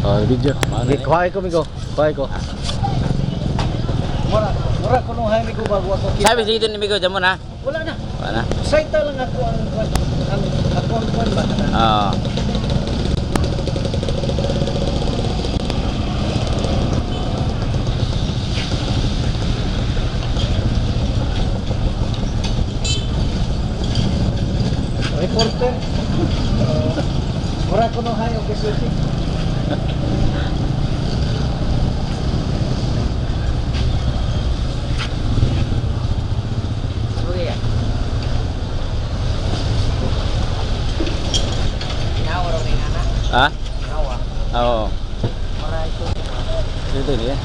Oh, video. Kuhay ko migo. Kuhay ko. Mura ko nung hay migo bago ako kita. Sabi dito ni Migo dyan mo na. Wala na. Wala na. Saita lang ako ang account ba? Oo. Reporter. Mura ko nung hay okay susi. Ha? Nawa. Oo. Mura ito. Dito niya.